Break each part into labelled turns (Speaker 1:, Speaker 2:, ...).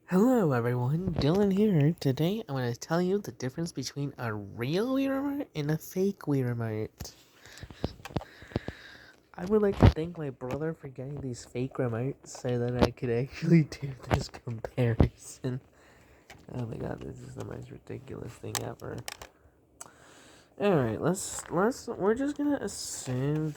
Speaker 1: Hello everyone, Dylan here. Today I'm going to tell you the difference between a real Wii Remote and a fake Wii Remote. I would like to thank my brother for getting these fake remotes so that I could actually do this comparison. Oh my god, this is the most ridiculous thing ever. Alright, we're just gonna assume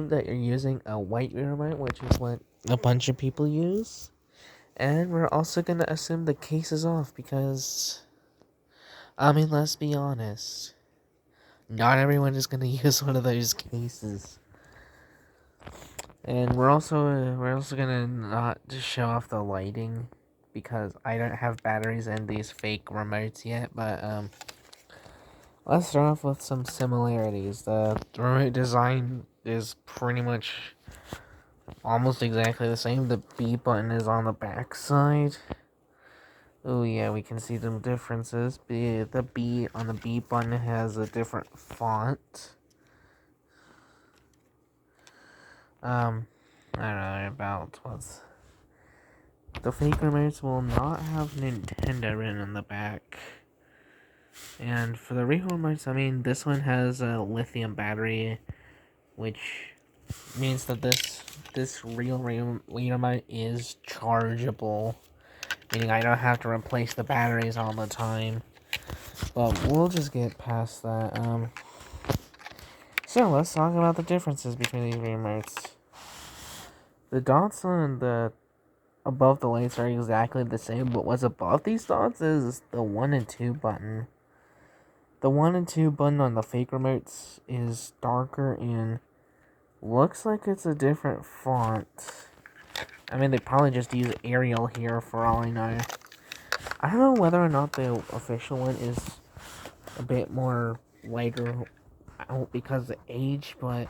Speaker 1: that you're using a white Wii Remote, which is what a bunch of people use. And we're also gonna assume the case is off because, let's be honest. Not everyone is gonna use one of those cases. And we're also gonna not just show off the lighting because I don't have batteries in these fake remotes yet. But let's start off with some similarities. The remote design is pretty much almost exactly the same. The B button is on the back side. Oh yeah, we can see some differences. The B on the B button has a different font. I don't know about what's... The fake remotes will not have Nintendo written on the back. And for the real remotes, this one has a lithium battery, which means that this real remote is chargeable, meaning I don't have to replace the batteries all the time. But we'll just get past that. So let's talk about the differences between these remotes. The dots on the above the lights are exactly the same, but what's above these dots is the 1 and 2 button. The 1 and 2 button on the fake remotes is darker and looks like it's a different font. They probably just use Arial here for all I know. I don't know whether or not the official one is a bit more lighter because of age, but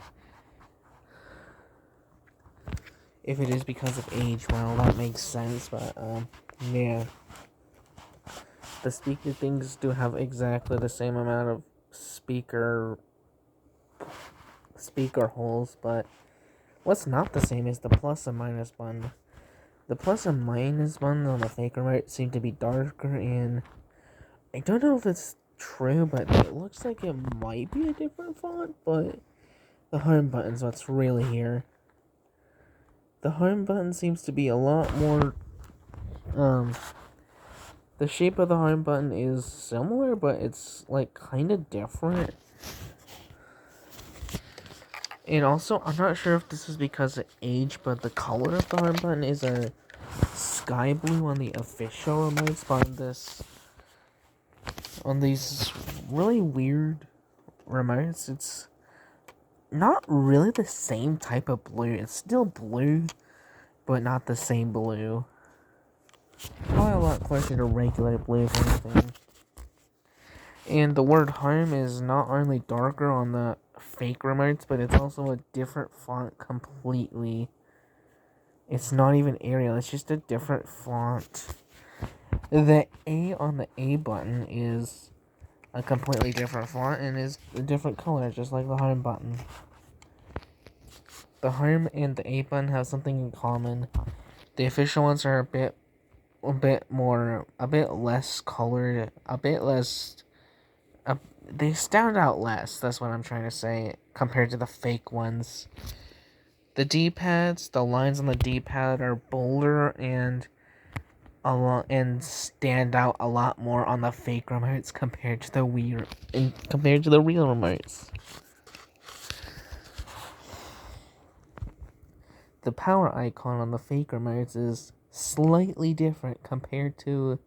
Speaker 1: if it is because of age, well, that makes sense, but, yeah. The speaker things do have exactly the same amount of speaker holes, but what's not the same is the plus and minus button. The plus and minus button on the fake remote seem to be darker, and I don't know if it's true, but it looks like it might be a different font, but the home button's what's really here. The home button seems to be a lot more, the shape of the home button is similar, but it's, like, kind of different. And also, I'm not sure if this is because of age, but the color of the home button is a sky blue on the official remotes, but on these really weird remotes, it's not really the same type of blue. It's still blue, but not the same blue. Probably a lot closer to regular blue, if anything. And the word home is not only darker on the fake remotes, but it's also a different font completely. It's not even Arial, it's just a different font. The A on the A button is a completely different font and is a different color, just like the home button. The home and the A button have something in common. The official ones are a bit less colored, they stand out less, that's what I'm trying to say, compared to the fake ones. The D-pads, the lines on the D-pad are bolder and stand out a lot more on the fake remotes compared to the real remotes. The power icon on the fake remotes is slightly different compared to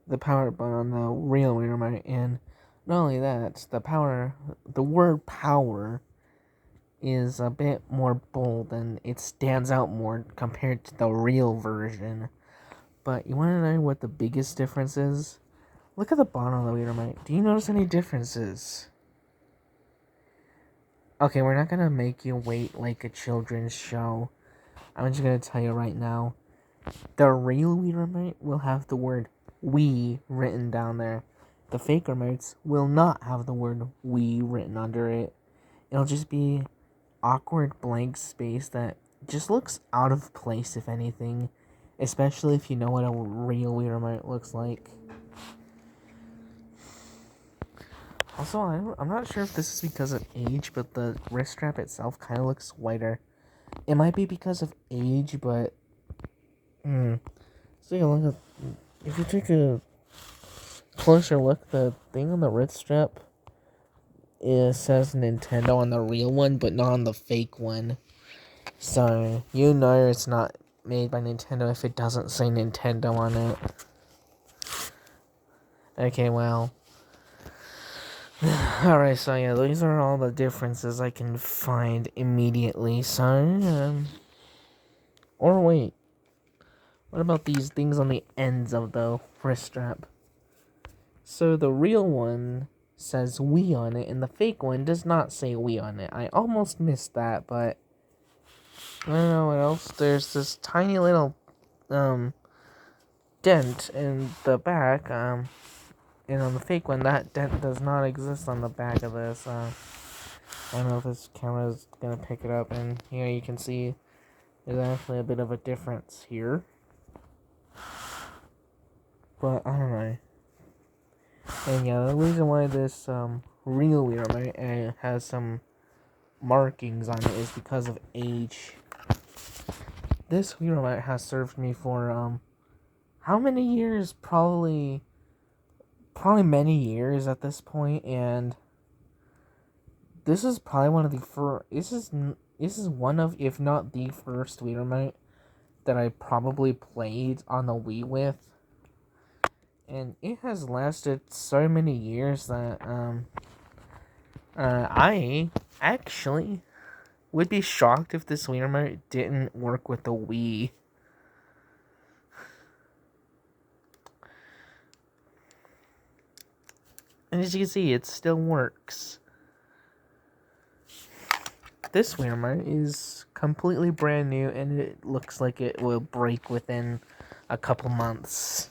Speaker 1: the power button on the real remote, and not only that, the word power is a bit more bold and it stands out more compared to the real version. But you want to know what the biggest difference is? Look at the bottom of the Wii Remote. Do you notice any differences? Okay, we're not gonna make you wait like a children's show. I'm just gonna tell you right now. The real Wii Remote will have the word Wii written down there. The fake remotes will not have the word Wii written under it. It'll just be awkward blank space that just looks out of place, if anything. especially if you know what a real Wii Remote looks like. Also, I'm not sure if this is because of age, but the wrist strap itself kind of looks whiter. It might be because of age, but so if you take a closer look, the thing on the wrist strap, it says Nintendo on the real one, but not on the fake one. So you know it's not made by Nintendo if it doesn't say Nintendo on it. Okay, well. Alright, so yeah, these are all the differences I can find immediately. So, or wait. What about these things on the ends of the wrist strap? So the real one says Wii on it, and the fake one does not say Wii on it. I almost missed that, but I don't know what else. There's this tiny little dent in the back, and on the fake one, that dent does not exist on the back of this. I don't know if this camera is gonna pick it up, and here you can see there's actually a bit of a difference here. But I don't know. And yeah, the reason why this real Wii Remote has some markings on it is because of age. This Wii Remote has served me for how many years? Probably many years at this point, and this is probably one of the first. This is one of, if not the first Wii Remote that I probably played on the Wii with. And it has lasted so many years that I actually would be shocked if this Wii Remote didn't work with the Wii. And as you can see, it still works. This Wii Remote is completely brand new, and it looks like it will break within a couple months.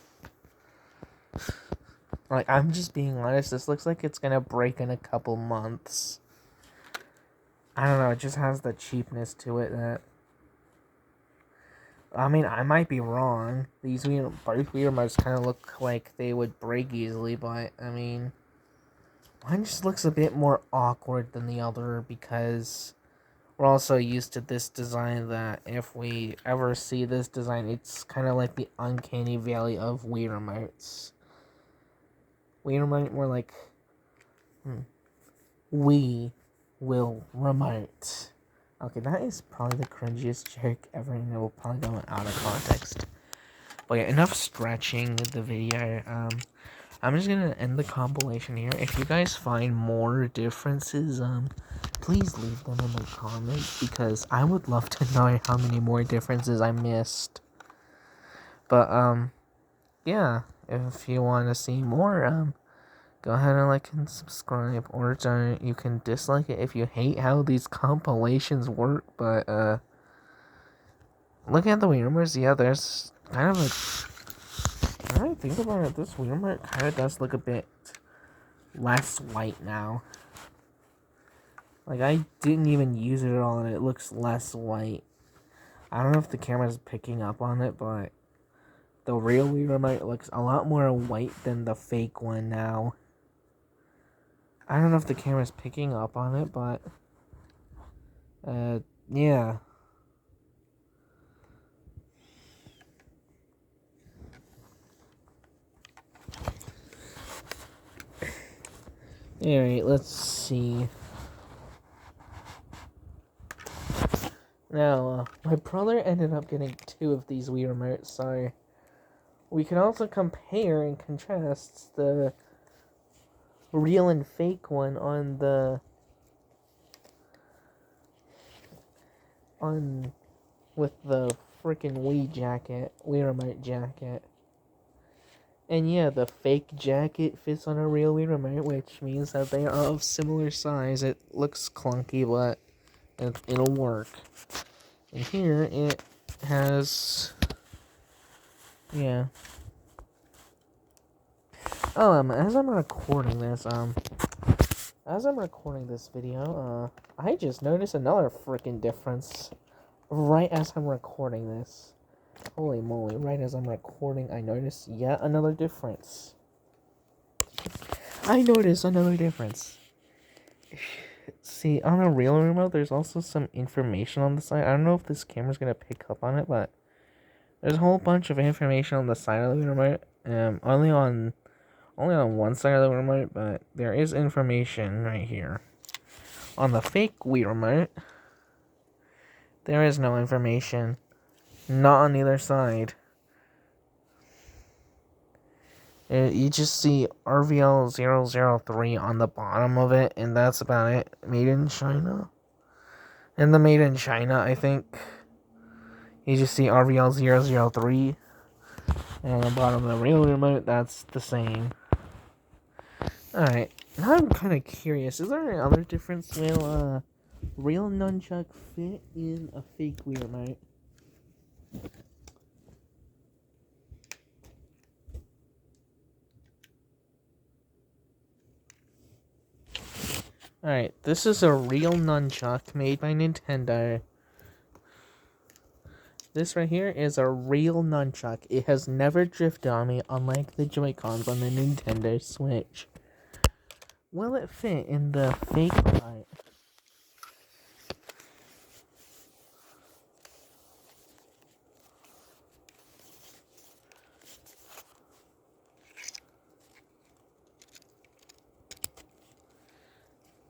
Speaker 1: Like, I'm just being honest, this looks like it's gonna break in a couple months. I don't know, it just has the cheapness to it that... I mean, I might be wrong. Both Wii Remotes kind of look like they would break easily, but, I mean... Mine just looks a bit more awkward than the other because we're also used to this design that if we ever see this design, it's kind of like the uncanny valley of Wii Remotes. Wii Remote, more like... We will remote. Okay, that is probably the cringiest joke ever, and it will probably go out of context. But yeah, enough stretching the video. I'm just gonna end the compilation here. If you guys find more differences, please leave them in the comments, because I would love to know how many more differences I missed. But, yeah, if you want to see more, go ahead and like and subscribe, or don't. You can dislike it if you hate how these compilations work, but, looking at the Wii Remotes, yeah, there's kind of a... When I think about it, this Wii Remote kind of does look a bit less white now. Like, I didn't even use it at all, and it looks less white. I don't know if the camera's picking up on it, but the real Wii Remote looks a lot more white than the fake one now. I don't know if the camera's picking up on it, but... yeah. Alright, let's see. Now, my brother ended up getting 2 of these Wii Remotes, so we can also compare and contrast the real and fake one with the freaking Wii Remote jacket. And yeah, the fake jacket fits on a real Wii Remote, which means that they are of similar size. It looks clunky, but it'll work. And here it has, yeah. Oh, as I'm recording this video, I just noticed another freaking difference right as I'm recording this. Holy moly, right as I'm recording, I noticed yet another difference. See, on a real remote, there's also some information on the side. I don't know if this camera's gonna pick up on it, but there's a whole bunch of information on the side of the remote. Only on one side of the remote, but there is information right here. On the fake Wii remote, there is no information. Not on either side. You just see RVL003 on the bottom of it, and that's about it. Made in China. And the Made in China, I think. You just see RVL003. And on the bottom of the real remote, that's the same. Alright, now I'm kind of curious. Is there any other difference? Will real nunchuck fit in a fake Wii remote? Alright, this is a real nunchuck made by Nintendo. This right here is a real nunchuck. It has never drifted on me, unlike the Joy-Cons on the Nintendo Switch. Will it fit in the fake remote?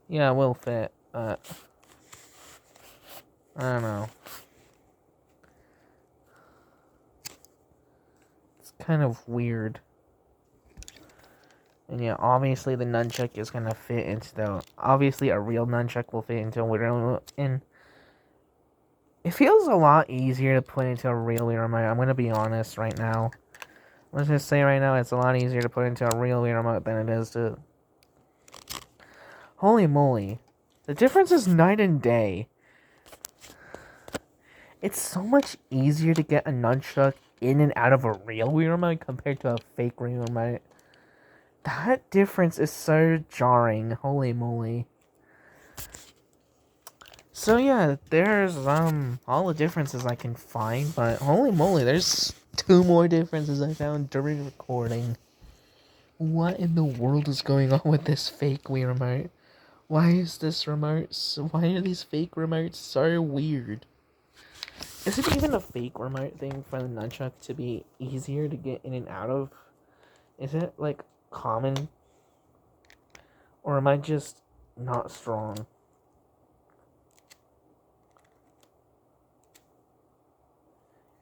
Speaker 1: Yeah, it will fit, but I don't know. It's kind of weird. And yeah, obviously the nunchuck is gonna fit into the... Obviously a real nunchuck will fit into a Wii remote, and it feels a lot easier to put into a real Wii remote. I'm gonna be honest right now. Let's just say right now, it's a lot easier to put into a real Wii remote than it is to... Holy moly. The difference is night and day. It's so much easier to get a nunchuck in and out of a real Wii remote compared to a fake Wii remote. That difference is so jarring. Holy moly. So yeah, there's all the differences I can find, but holy moly, there's 2 more differences I found during recording. What in the world is going on with this fake Wii remote? Why is this remote why are these fake remotes so weird? Is it even a fake remote thing for the nunchuck to be easier to get in and out of? Is it like common? Or am I just not strong?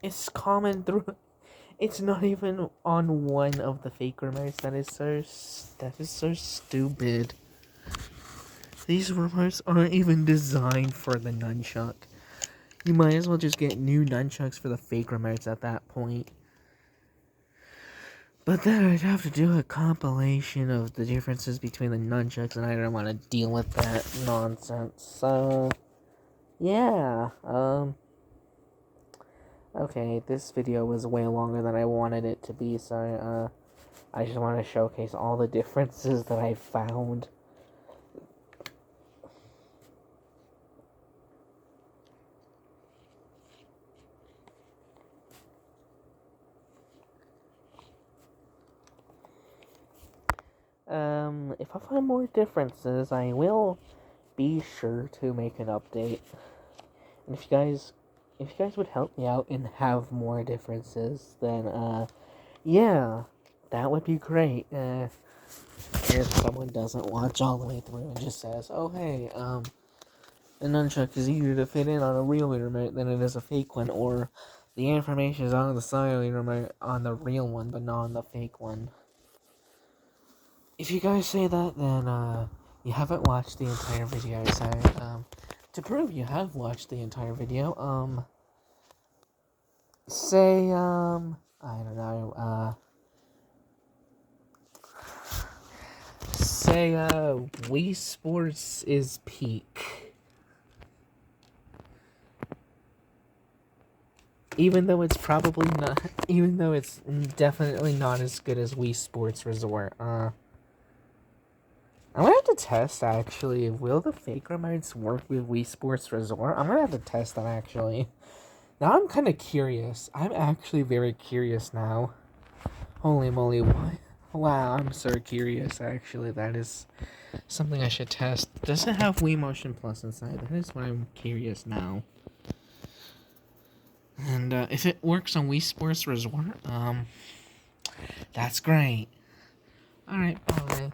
Speaker 1: It's common through... It's not even on one of the fake remotes. That is so stupid. These remotes aren't even designed for the nunchuck. You might as well just get new nunchucks for the fake remotes at that point. But then I'd have to do a compilation of the differences between the nunchucks, and I don't want to deal with that nonsense. So, yeah, okay, this video was way longer than I wanted it to be, so, I just want to showcase all the differences that I found. If I find more differences, I will be sure to make an update. And if you guys would help me out and have more differences, then, yeah, that would be great. If someone doesn't watch all the way through and just says, oh, hey, the nunchuck is easier to fit in on a real remote than it is a fake one, or the information is on the side of the remote on the real one, but not on the fake one. If you guys say that, then, you haven't watched the entire video, so, to prove you have watched the entire video, say, I don't know, say, Wii Sports is peak. Even though it's probably not, even though it's definitely not as good as Wii Sports Resort, I'm gonna have to test, actually. Will the fake remotes work with Wii Sports Resort? I'm gonna have to test that, actually. Now I'm kind of curious. I'm actually very curious now. Holy moly, what? Wow, I'm so curious, actually. That is something I should test. Does it have Wii Motion Plus inside? That is why I'm curious now. And if it works on Wii Sports Resort, that's great. Alright, bye.